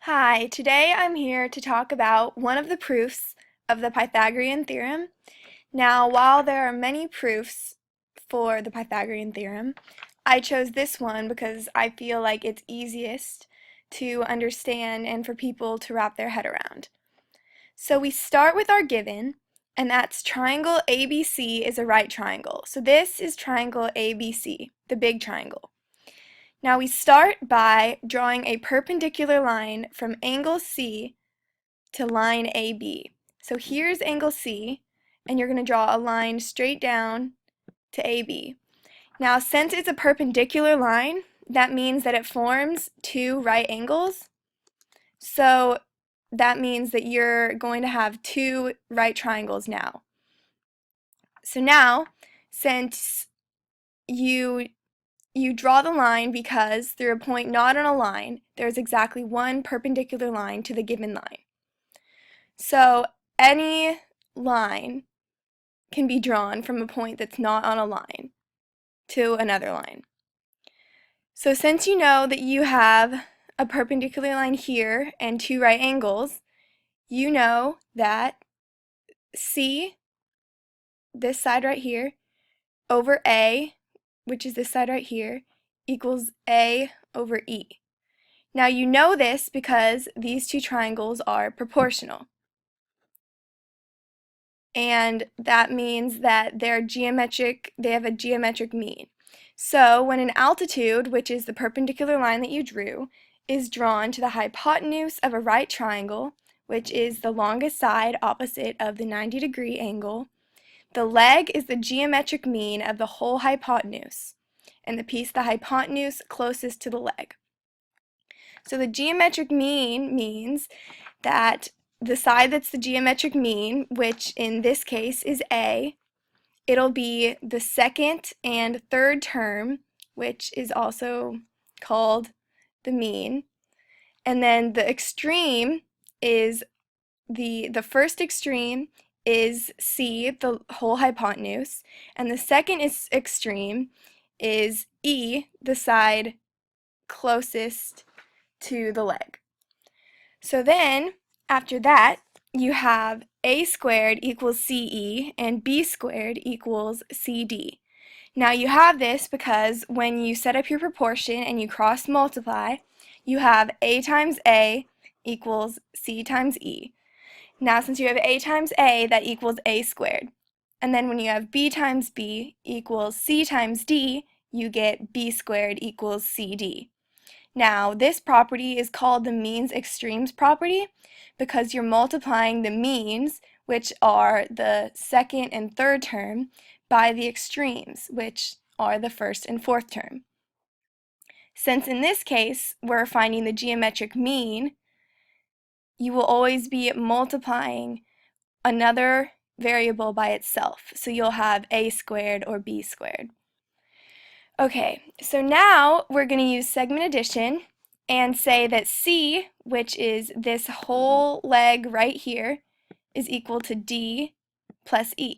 Hi, today I'm here to talk about one of the proofs of the Pythagorean theorem. Now, while there are many proofs for the Pythagorean theorem, I chose this one because I feel like it's easiest to understand and for people to wrap their head around. So we start with our given, and that's triangle ABC is a right triangle. So this is triangle ABC, the big triangle. Now we start by drawing a perpendicular line from angle C to line AB. So here's angle C, and you're going to draw a line straight down to AB. Now since it's a perpendicular line, that means that it forms two right angles. So that means that you're going to have two right triangles now. So now, since you draw the line because through a point not on a line, there's exactly one perpendicular line to the given line. So any line can be drawn from a point that's not on a line to another line. So since you know that you have a perpendicular line here and two right angles, you know that C, this side right here, over A, which is this side right here, equals A over E. Now you know this because these two triangles are proportional. And that means that they have a geometric mean. So when an altitude, which is the perpendicular line that you drew, is drawn to the hypotenuse of a right triangle, which is the longest side opposite of the 90-degree angle, the leg is the geometric mean of the whole hypotenuse, and the piece of the hypotenuse closest to the leg. So the geometric mean means that the side that's the geometric mean, which in this case is A, it'll be the second and third term, which is also called the mean. And then the extreme is the first extreme is C, the whole hypotenuse, and the second extreme is E, the side closest to the leg. So then, after that, you have A squared equals CE and B squared equals CD. Now you have this because when you set up your proportion and you cross multiply, you have A times A equals C times E. Now since you have A times A, that equals A squared. And then when you have B times B equals C times D, you get B squared equals CD. Now, this property is called the means extremes property because you're multiplying the means, which are the second and third term, by the extremes, which are the first and fourth term. Since in this case, we're finding the geometric mean, you will always be multiplying another variable by itself. So you'll have A squared or B squared. Okay, so now we're going to use segment addition and say that C, which is this whole leg right here, is equal to D plus E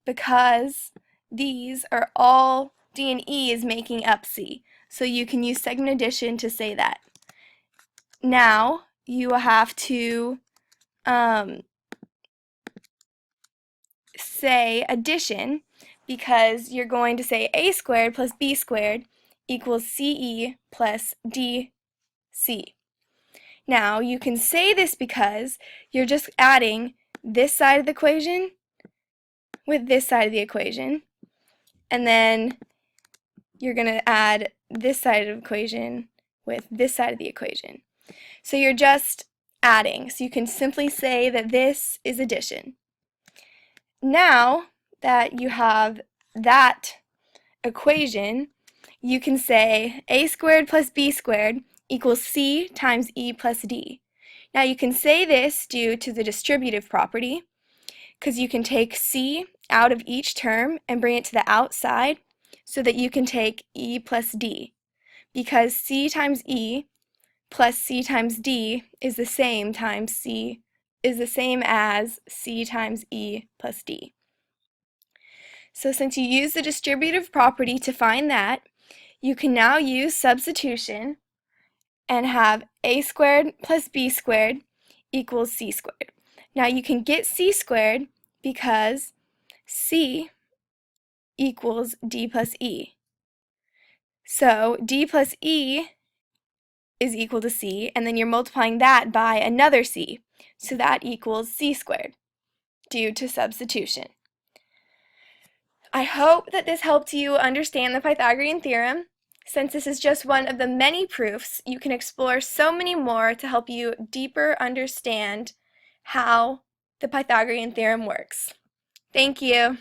because these are all, D and E is making up C. So you can use segment addition to say that. Now you have to say addition because you're going to say A squared plus B squared equals CE plus DC. Now you can say this because you're just adding this side of the equation with this side of the equation, and then you're going to add this side of the equation with this side of the equation. So you're just adding, so you can simply say that this is addition. Now that you have that equation, you can say A squared plus B squared equals C times E plus D. Now you can say this due to the distributive property, because you can take C out of each term and bring it to the outside so that you can take E plus D, because C times E plus C times D is the same as C times E plus D. So since you use the distributive property to find that, you can now use substitution and have a squared plus b squared equals c squared. Now you can get c squared because c equals d plus e. So d plus e is equal to c, and then you're multiplying that by another c. So that equals c squared due to substitution. I hope that this helped you understand the Pythagorean theorem. Since this is just one of the many proofs, you can explore so many more to help you deeper understand how the Pythagorean theorem works. Thank you.